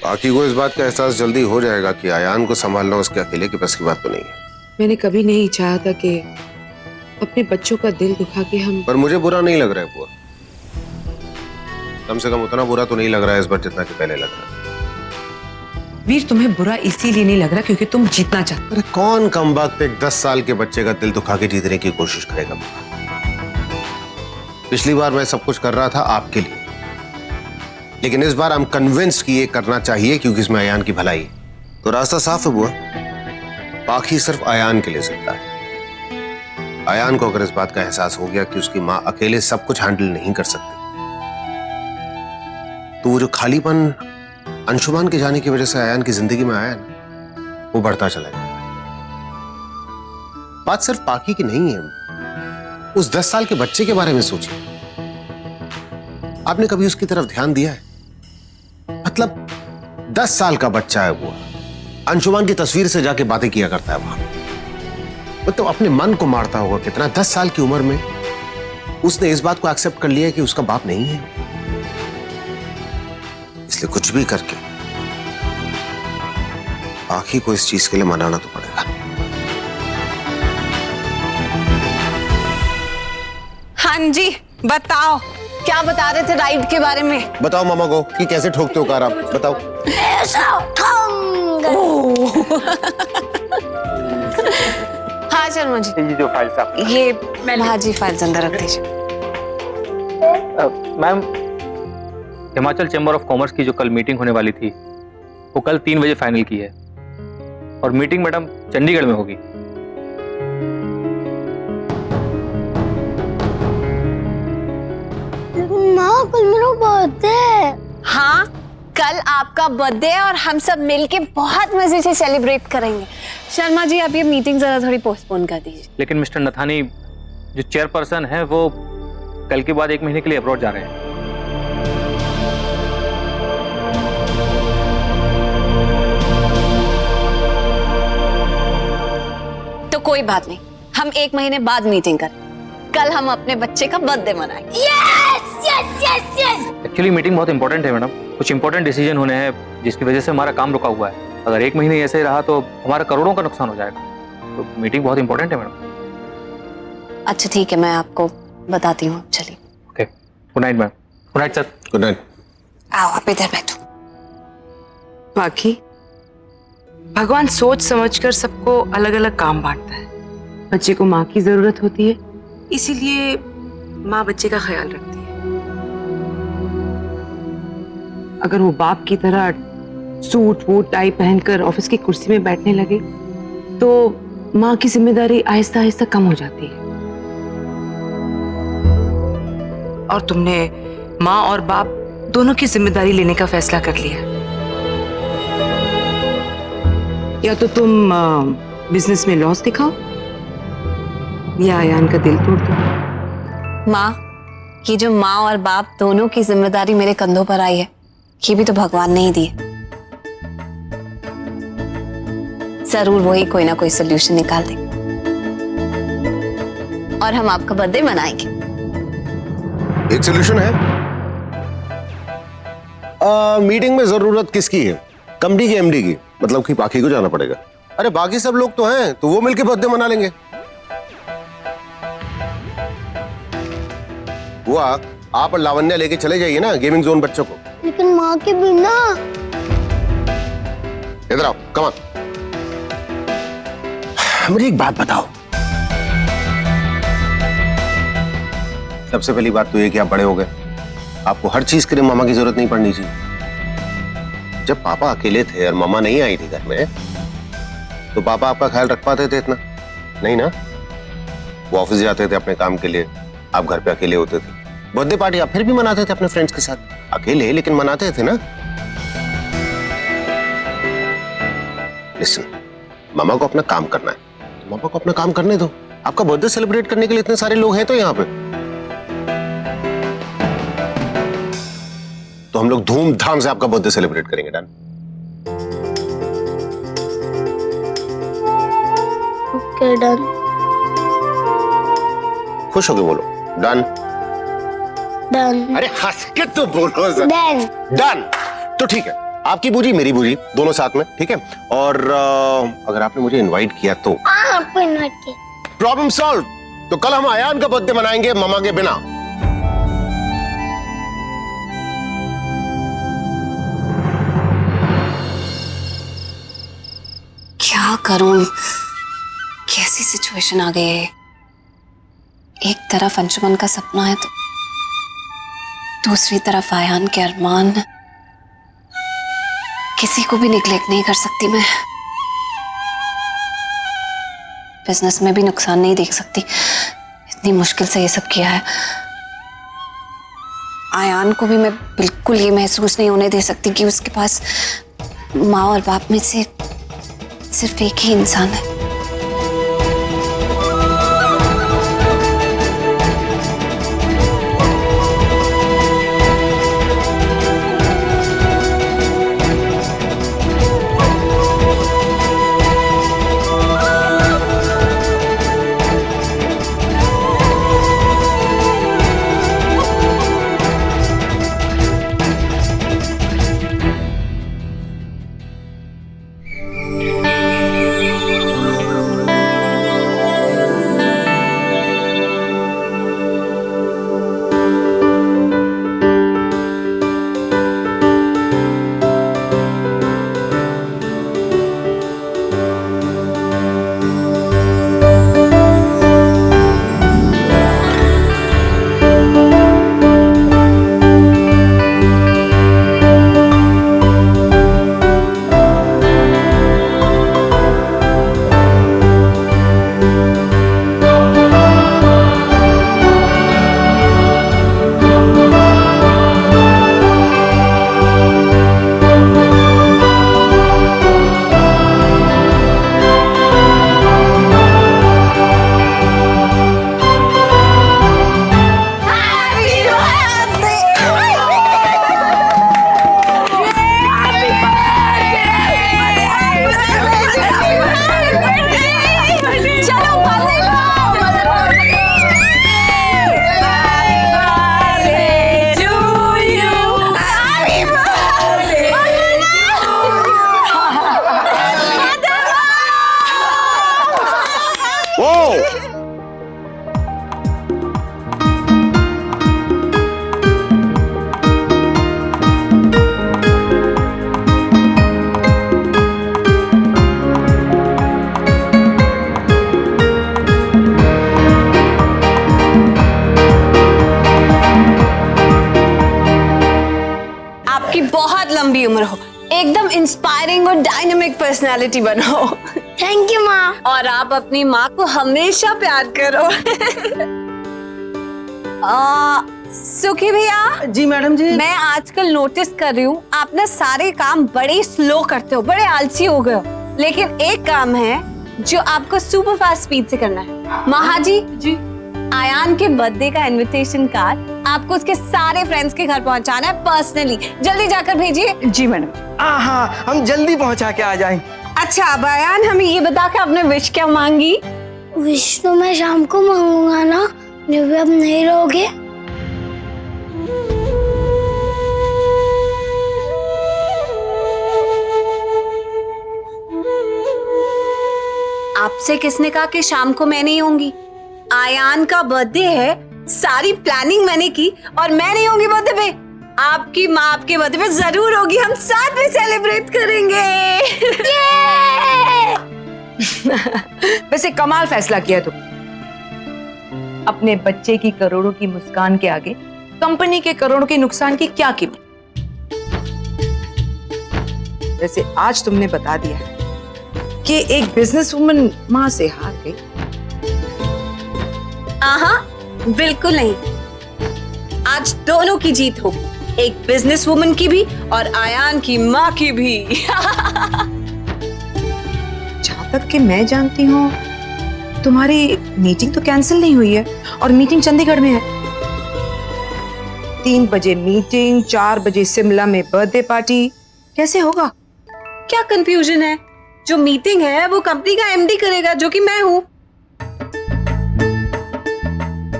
बाकी को इस बात का एहसास जल्दी हो जाएगा कि आयान को संभालना उसके अकेले के बस की बात तो नहीं है। मैंने कभी नहीं चाहा था कि अपने बच्चों का दिल दुखा के हम। पर मुझे बुरा नहीं लग रहा है बुआ, कम से कम उतना बुरा तो नहीं लग रहा है इस बार जितना कि पहले लग रहा है। वीर, तुम्हें बुरा इसीलिए नहीं लग रहा क्योंकि तुम जीतना चाहते। अरे कौन कम वक्त एक 10 साल के बच्चे का दिल दुखा के जीतने की कोशिश करेगा। पिछली बार मैं सब कुछ कर रहा था आपके लिए, लेकिन इस बार हम कन्विंस्ड कि ये करना चाहिए क्योंकि इसमें आयान की भलाई है। तो रास्ता साफ है बुआ, बाकी सिर्फ आयान के लिए जिंदा है। आयान को अगर इस बात का एहसास हो गया कि उसकी मां अकेले सब कुछ हैंडल नहीं कर सकती, तो वो जो खालीपन अंशुमान के जाने की वजह से आयान की जिंदगी में आया ना, वो बढ़ता चला जाएगा। बात सिर्फ बाकी की नहीं है, उस 10 साल के बच्चे के बारे में सोचिए। आपने कभी उसकी तरफ ध्यान दिया है? मतलब 10 साल का बच्चा है वो, अंशुमान की तस्वीर से जाके बातें किया करता है वहां। मतलब अपने मन को मारता होगा कितना। 10 साल की उम्र में उसने इस बात को एक्सेप्ट कर लिया कि उसका बाप नहीं है। इसलिए कुछ भी करके आखी को इस चीज के लिए मनाना तो पड़ेगा। हाँ जी, बताओ क्या बता रहे थे राइड के बारे में? बताओ मामा को कि कैसे ठोकते हो कार आप, बताओ। हाँ शर्मा जी, ये जो फाइल्स आप ये हाँ जी, फाइल्स अंदर रख दीजिए। Ma'am, Himachal chamber of commerce की जो कल मीटिंग होने वाली थी वो कल 3 बजे फाइनल की है, और मीटिंग मैडम चंडीगढ़ में होगी। माँ, कल मेरा बर्थडे है। हाँ, कल आपका बर्थडे है और हम सब मिलके बहुत मजे से सेलिब्रेट करेंगे। शर्मा जी, आप ये मीटिंग जरा थोड़ी पोस्टपोन कर दीजिए। लेकिन मिस्टर नथानी जो चेयरपर्सन है वो कल के बाद 1 महीने के लिए अब्रॉड जा रहे हैं। तो कोई बात नहीं, हम 1 महीने बाद मीटिंग करें। कल हम अपने बच्चे का बर्थडे मनाएंगे। Yes yes yes yes. Actually meeting बहुत इंपॉर्टेंट है मैडम, कुछ इंपॉर्टेंट डिसीजन होने हैं जिसकी वजह से हमारा काम रुका हुआ है। अगर 1 महीने ऐसे ही रहा तो हमारा करोड़ों का नुकसान हो जाएगा। तो मीटिंग बहुत इंपॉर्टेंट है मैडम। अच्छा ठीक है, मैं आपको बताती हूँ। चलिए, okay, good night ma'am. Good night sir. Good night. आओ आप इधर बैठो। बाकी भगवान सोच समझकर सबको अलग अलग काम बांटता है। बच्चे को माँ की जरूरत होती है, इसीलिए माँ बच्चे का ख्याल रखती है। अगर वो बाप की तरह सूट वूट टाई पहनकर ऑफिस की कुर्सी में बैठने लगे तो माँ की जिम्मेदारी आहिस्ता आहिस्ता कम हो जाती है। और तुमने माँ और बाप दोनों की जिम्मेदारी लेने का फैसला कर लिया। या तो तुम बिजनेस में लॉस दिखाओ या आयान का दिल तोड़ दो। माँ, ये जो माँ और बाप दोनों की जिम्मेदारी मेरे कंधों पर आई है, ये भी तो भगवान ने ही दी है। जरूर वही कोई ना कोई सोल्यूशन निकाल देंगे और हम आपका बर्थडे मनाएंगे। एक सोल्यूशन है। मीटिंग में जरूरत किसकी है? कंपनी की एमडी की, मतलब कि बाकी को जाना पड़ेगा। अरे बाकी सब लोग तो हैं, तो वो मिलके बर्थडे मना लेंगे। हुआ, आप और लावण्या लेके चले जाइए ना गेमिंग जोन बच्चों को। लेकिन माँ के बिना। इधर आओ, कम ऑन। मुझे एक बात बताओ। सबसे पहली बात तो ये कि आप बड़े हो गए, आपको हर चीज के लिए मामा की जरूरत नहीं पड़नी चाहिए। जब पापा अकेले थे और मामा नहीं आई थी घर में, तो पापा आपका ख्याल रख पाते थे इतना? नहीं ना। वो ऑफिस जाते थे अपने काम के लिए, आप घर पे अकेले होते थे। बर्थडे पार्टी आप फिर भी मनाते थे अपने फ्रेंड्स के साथ, अकेले लेकिन मनाते थे ना। लिसन, मामा को अपना काम करना है, तो मामा को अपना काम करने दो। आपका बर्थडे सेलिब्रेट करने के लिए इतने सारे लोग हैं तो यहाँ पे। तो हम लोग धूमधाम से आपका बर्थडे सेलिब्रेट करेंगे। डन? Okay done. खुश होके बोलो डन। डन। अरे हंस के तो बोलो। डन। डन। तो ठीक है, आपकी बूजी मेरी बूजी दोनों साथ में, ठीक है। और अगर आपने मुझे इनवाइट किया तो हाँ आपको इनवाइट किया। Problem solve. तो कल हम आयान का बर्थडे मनाएंगे ममा के बिना। क्या करूं, कैसी सिचुएशन आ गई है। एक तरफ अंशुमन का सपना है तो दूसरी तरफ आयान के अरमान। किसी को भी निग्लेक्ट नहीं कर सकती मैं। बिजनेस में भी नुकसान नहीं देख सकती, इतनी मुश्किल से ये सब किया है। आयान को भी मैं बिल्कुल ये महसूस नहीं होने दे सकती कि उसके पास माँ और बाप में से सिर्फ एक ही इंसान है। बहुत लंबी उम्र हो, एकदम इंस्पायरिंग और डायनामिक पर्सनालिटी बनो। थैंक यू माँ। और आप अपनी माँ को हमेशा प्यार करो। सुखी भैया। जी मैडम जी। मैं आजकल नोटिस कर रही हूँ आप ना सारे काम बड़े स्लो करते हो, बड़े आलसी हो गए हो। लेकिन एक काम है जो आपको सुपर फास्ट स्पीड से करना है। महाजी जी, आयान के बर्थडे का इनविटेशन कार्ड आपको उसके सारे फ्रेंड्स के घर पहुंचाना है पर्सनली। जल्दी जाकर भेजिए। जी मैडम। हाँ, हम जल्दी पहुंचा के आ जाएं। अच्छा अब आयान हमें ये बता के आपने विश क्या मांगी? विश तो मैं शाम को मांगूंगा ना, न्यू अब नहीं रहोगे। आपसे किसने कहा कि शाम को मैं नहीं होंगी? आयान का बर्थडे है, सारी प्लानिंग मैंने की और मैं नहीं होंगी बर्थडे पे। आपकी माँ आपके बर्थडे पे जरूर होगी, हम साथ में सेलिब्रेट करेंगे। वैसे कमाल फैसला किया तुम। अपने बच्चे की करोड़ों की मुस्कान के आगे कंपनी के करोड़ों के नुकसान की क्या कीमत। वैसे आज तुमने बता दिया है कि एक बिजनेस वुमन मां से हार गई। बिल्कुल नहीं, आज दोनों की जीत होगी, एक बिजनेस वुमन की भी और आयान की माँ की भी। जहां तक कि मैं जानती हूँ तुम्हारी मीटिंग तो कैंसिल नहीं हुई है और मीटिंग चंडीगढ़ में है। 3 बजे मीटिंग, 4 बजे शिमला में बर्थडे पार्टी, कैसे होगा? क्या कंफ्यूजन है? जो मीटिंग है वो कंपनी का एमडी करेगा जो कि मैं हूँ,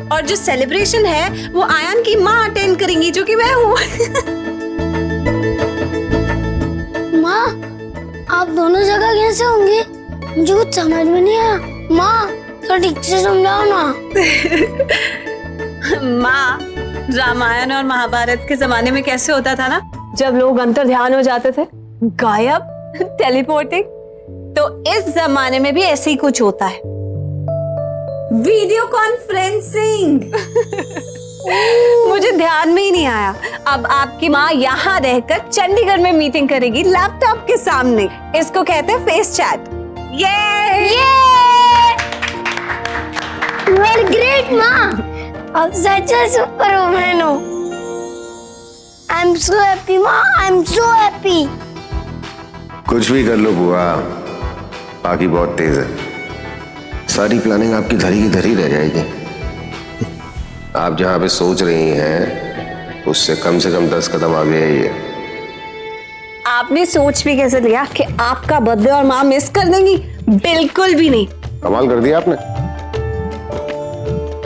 और जो सेलिब्रेशन है वो आयान की माँ अटेंड करेंगी जो कि मैं हूँ। आप दोनों जगह कैसे होंगे? मुझे कुछ समझ में नहीं आया। माँ तो ठीक से समझाओ ना। माँ, रामायण और महाभारत के जमाने में कैसे होता था ना, जब लोग अंतर ध्यान हो जाते थे, गायब, टेलीपोर्टिंग, तो इस जमाने में भी ऐसे ही कुछ होता है, वीडियो कॉन्फ्रेंसिंग। मुझे ध्यान में ही नहीं आया। अब आपकी माँ यहाँ रहकर चंडीगढ़ में मीटिंग करेगी लैपटॉप के सामने। इसको कहते हैं फेस चैट। ये यू आर ग्रेट माँ, आप सच में सुपर वुमन हो। आई एम सो हैप्पी माँ, आई एम सो हैप्पी। कुछ भी कर लो बुआ, बाकी बहुत तेज है। सारी प्लानिंग आपकी धरी की धरी रह जाएगी। आप जहां पे सोच रही हैं उससे कम से कम 10 कदम आगे है ये। आपने सोच भी कैसे लिया कि आपका बर्थडे और माँ मिस कर देंगी? बिल्कुल भी नहीं। कमाल कर दिया आपने।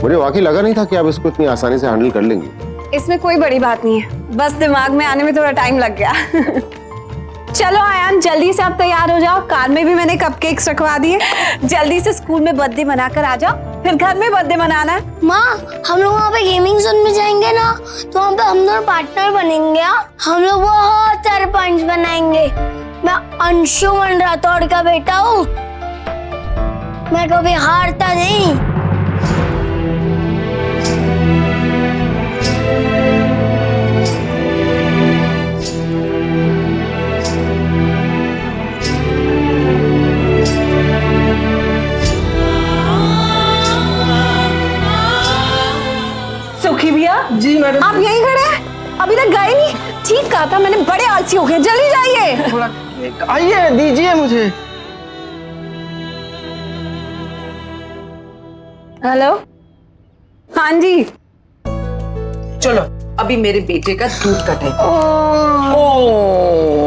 मुझे वाकई लगा नहीं था कि आप इसको इतनी आसानी से हैंडल कर लेंगी। इसमें कोई बड़ी बात नहीं है, बस दिमाग में आने में थोड़ा टाइम लग गया। चलो आयान, जल्दी से आप तैयार हो जाओ। कार में भी मैंने कपकेक्स रखवा दिए। जल्दी से स्कूल में बर्थडे मनाकर आ जाओ, फिर घर में बर्थडे मनाना है। माँ, हम लोग वहाँ पे गेमिंग जोन में जाएंगे ना, तो वहाँ पे हम दोनों पार्टनर बनेंगे। हम लोग बहुत सारे पॉइंट्स बनाएंगे। मैं अंशुमन राठौड़ का बेटा हूँ, मैं कभी हारता नहीं। सुखी भैया जी मैडम। आप यहीं खड़े हैं, अभी तक गए नहीं? ठीक कहा था मैंने, बड़े आलसी हो गए। जल्दी जाइए। थोड़ा आइए, दीजिए मुझे। हेलो, हाँ जी। चलो अभी मेरे बेटे का दूध का टाइम।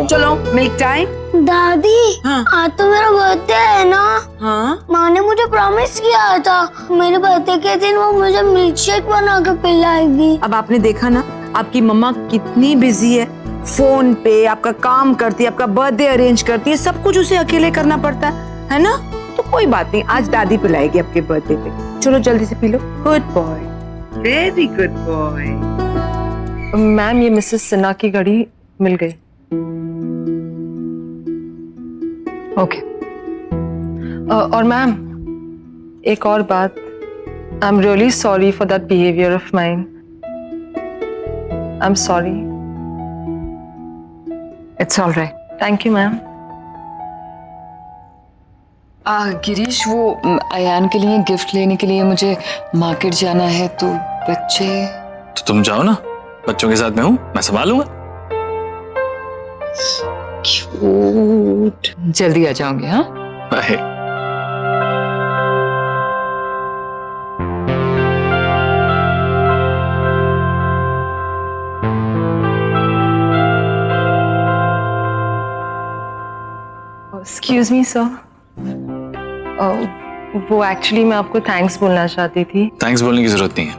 चलो मिल्क टाइम। दादी, हाँ। आज तो मेरा बर्थडे है ना। हाँ माँ ने मुझे प्रॉमिस किया था मेरे बर्थडे के दिन वो मुझे मिल्क शेक बना के पिलाएगी। अब आपने देखा ना आपकी मम्मा कितनी बिजी है, फोन पे आपका काम करती है, आपका बर्थडे अरेंज करती है, सब कुछ उसे अकेले करना पड़ता है ना? तो कोई बात नहीं, आज दादी पिलाएगी आपके बर्थडे पे। चलो जल्दी से पी लो। Good boy, very good boy. Ma'am, ये मिसेस सिन्हा की घड़ी मिल गई। ओके। और मैम, एक और बात, I am really sorry for that behaviour of mine. I am sorry. It's all right. Thank you ma'am. Girish, वो अयान के लिए गिफ्ट लेने के लिए मुझे मार्केट जाना है, तो बच्चे। तो तुम जाओ ना, बच्चों के साथ मैं हूँ, मैं संभालूंगा। क्यूट। जल्दी आ जाओगे? हाँ, बाय। एक्सक्यूज मी सर, वो एक्चुअली मैं आपको थैंक्स बोलना चाहती थी। थैंक्स बोलने की जरूरत नहीं है।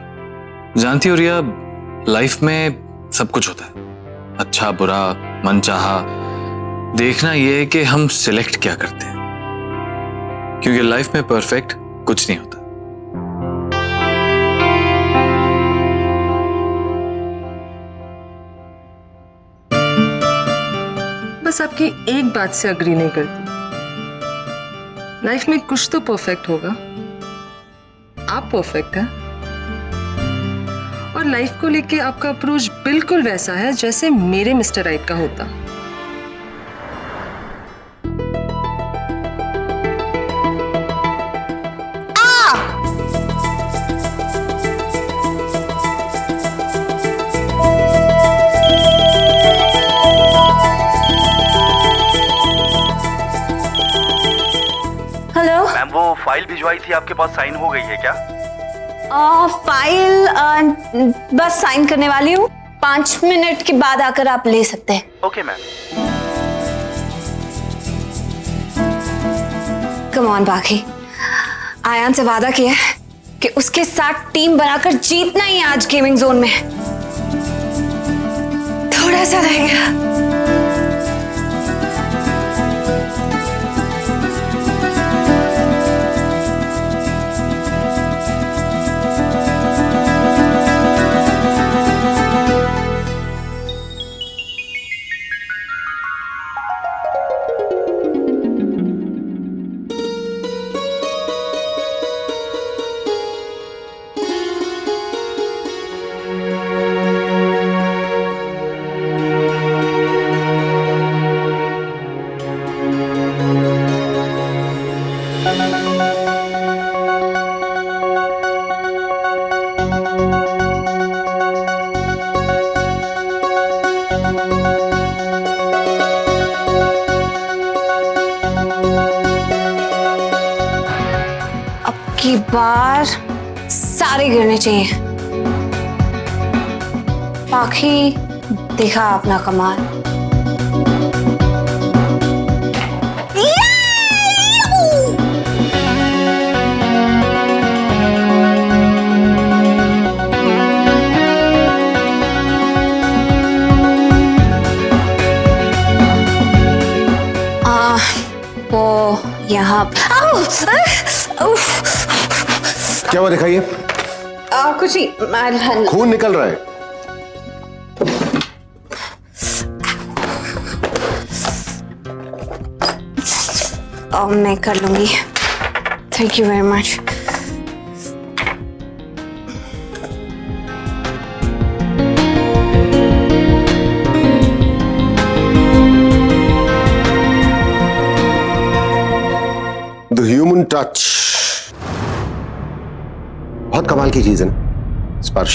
जानती हो रिया, लाइफ में सब कुछ होता है, अच्छा बुरा, मनचाहा। देखना यह है कि हम सिलेक्ट क्या करते हैं, क्योंकि लाइफ में परफेक्ट कुछ नहीं होता। बस आपकी एक बात से अग्री नहीं करती, लाइफ में कुछ तो परफेक्ट होगा। आप परफेक्ट हैं और लाइफ को लेके आपका अप्रोच बिल्कुल वैसा है जैसे मेरे मिस्टर राइट का होता। हेलो मैम, वो फाइल भिजवाई थी आपके पास, साइन हो गई है क्या? फाइल बस साइन करने वाली हूँ, 5 मिनट के बाद आकर आप ले सकते हैं। Okay ma'am. कम ऑन बाकी, आयान से वादा किया है कि उसके साथ टीम बनाकर जीतना ही आज गेमिंग जोन में। थोड़ा सा रह गया। की बार सारे गिरने चाहिए। पाखी दिखा अपना कमाल। वो यहाँ क्या हुआ, दिखाइए। कुछ नहीं, खून निकल रहा है। मैं कर लूंगी। Thank you very much. The human touch बहुत कमाल की चीज है ना। स्पर्श,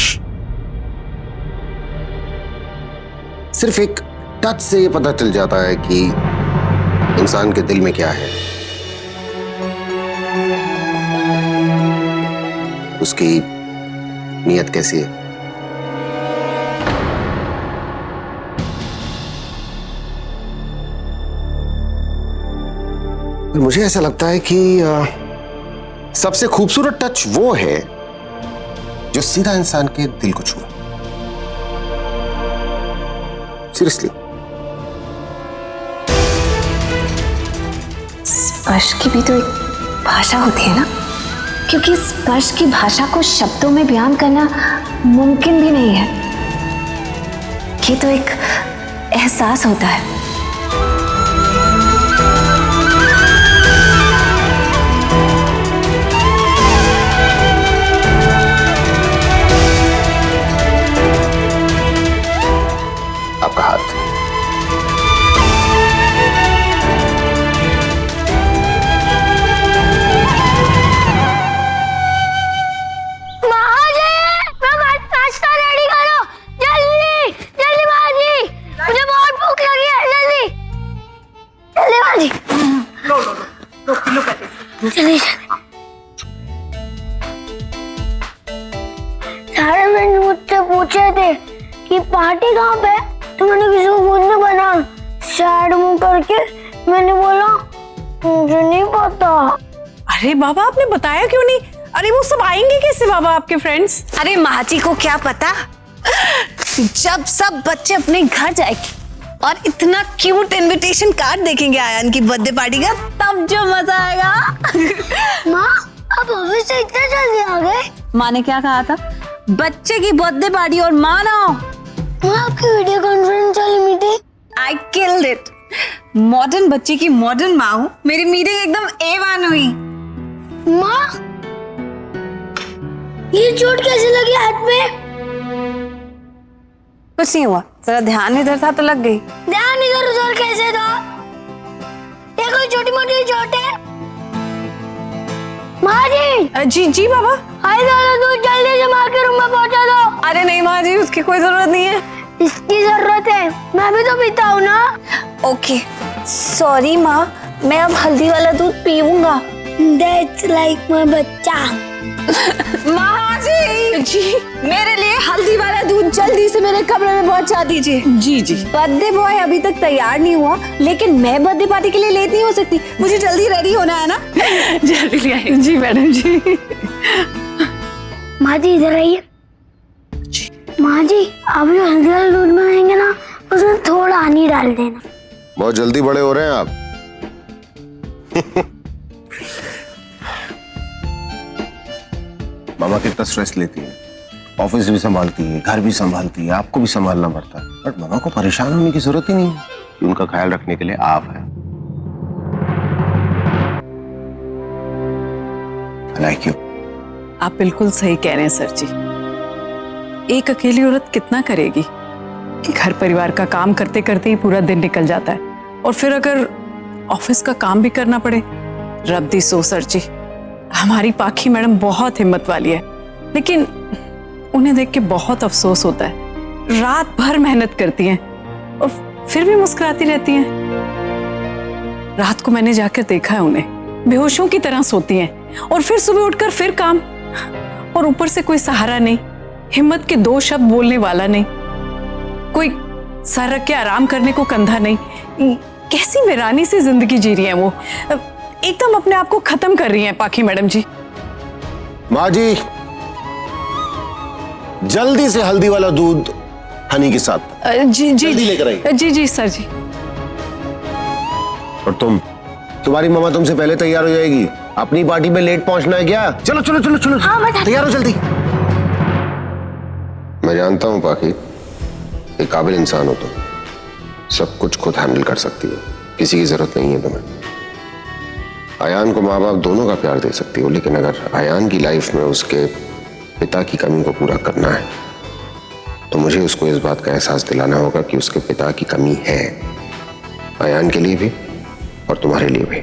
सिर्फ एक टच से ये पता चल जाता है कि इंसान के दिल में क्या है, उसकी नीयत कैसी है। मुझे ऐसा लगता है कि सबसे खूबसूरत टच वो है जो सीधा इंसान के दिल को छुए। सीरियसली। स्पर्श की भी तो एक भाषा होती है ना, क्योंकि स्पर्श की भाषा को शब्दों में बयान करना मुमकिन भी नहीं है। ये तो एक एहसास होता है। आपका हाथ। नाश्ता रेडी करो, जल्दी जल्दी माजी, मुझे बहुत भूख लगी है, जल्दी जल्दी माजी। लो किलो कर दे, जल्दी। सारे फ्रेंड्स मुझसे पूछे थे कि पार्टी कहाँ पे, तो मैंने किसी को खुद नहीं बना, सैड मुंह करके मैंने बोला मुझे नहीं पता। अरे बाबा आपने बताया क्यों नहीं? अरे वो सब आएंगे कैसे बाबा, आपके फ्रेंड्स? अरे माँ जी को क्या पता, जब सब बच्चे अपने घर जाएंगे और इतना क्यूट इनविटेशन कार्ड देखेंगे आयान की बर्थडे पार्टी का, तब जो मजा आएगा। माँ अब ऑफिस से इतना जल्दी आ गए? माँ ने क्या कहा था, बच्चे की बर्थडे पार्टी और माँ ना हो। माँ आपकी वीडियो कॉन्फ्रेंस वाली meeting, I killed it. Modern बच्चे की मॉडर्न माँ हूँ, मेरी मीटिंग एकदम A1 हुई। माँ ये चोट कैसे लगी हाथ में? कुछ नहीं हुआ, जरा ध्यान इधर था तो लग गई। ध्यान इधर उधर कैसे था? ये कोई छोटी मोटी चोट है? माँ जी। जी जी बाबा। हाय दादा, दूध जल्दी से माँ के रूम में पहुंचा दो। अरे नहीं माँ जी, उसकी कोई जरूरत नहीं है। इसकी जरूरत है, मैं भी तो पीता हूँ ना। ओके सॉरी माँ, मैं अब हल्दी वाला दूध पीऊंगा। That's like my बच्चा। माँ जी मेरे लिए हल्दी वाला दूध जल्दी से मेरे कमरे में पहुंचा दीजिए। जी जी। बर्थडे बॉय अभी तक तैयार नहीं हुआ, लेकिन मैं बर्थडे पार्टी के लिए लेट नहीं हो सकती, मुझे जल्दी रेडी होना है ना। जल्दी ले आइए। जी मैडम जी। माँ जी इधर आइए। माँ जी अभी हल्दी वाला दूध बनाएंगे ना, उसमें थोड़ा हनी डाल देना। बहुत जल्दी बड़े हो रहे हैं आप। मामा कितना स्ट्रेस लेती है, ऑफिस भी संभालती है, घर भी संभालती है, आपको भी संभालना पड़ता है, बट मामा को परेशान होने की जरूरत ही नहीं है, उनका ख्याल रखने के लिए आप हैं। I like you। आप बिल्कुल सही कह रहे हैं सर जी। एक अकेली औरत कितना करेगी, घर परिवार का काम करते करते ही पूरा दिन निकल जाता है, और फिर अगर ऑफिस का काम भी करना पड़े। रब दी सो सर जी, हमारी पाखी मैडम बहुत हिम्मत वाली है, लेकिन उन्हें देख के बहुत अफसोस होता है। रात भर मेहनत करती हैं और फिर भी मुस्कुराती रहती हैं। रात को मैंने जाकर देखा है, उन्हें बेहोशों की तरह सोती हैं, और फिर सुबह उठकर फिर काम, और ऊपर से कोई सहारा नहीं, हिम्मत के 2 शब्द बोलने वाला नहीं, कोई सर रख के आराम करने को कंधा नहीं। कैसी वीरानी सी जिंदगी जी रही है वो, एकदम अपने आप को खत्म कर रही हैं पाखी मैडम जी। माँ जी, जल्दी से हल्दी वाला दूध हनी के साथ जी जी जल्दी लेकर आइए। जी जी सर जी। और तुम्हारी मम्मा तुमसे पहले तैयार हो जाएगी। अपनी पार्टी में लेट पहुंचना है क्या? चलो चलो चलो चलो, तैयार हो जल्दी। मैं जानता हूं पाखी, एक काबिल इंसान हो तुम, सब कुछ खुद हैंडल कर सकती हो, किसी की जरूरत नहीं है तुम्हें। आयान को माँ बाप दोनों का प्यार दे सकती हो, लेकिन अगर आयान की लाइफ में उसके पिता की कमी को पूरा करना है तो मुझे उसको इस बात का एहसास दिलाना होगा कि उसके पिता की कमी है, आयान के लिए भी और तुम्हारे लिए भी।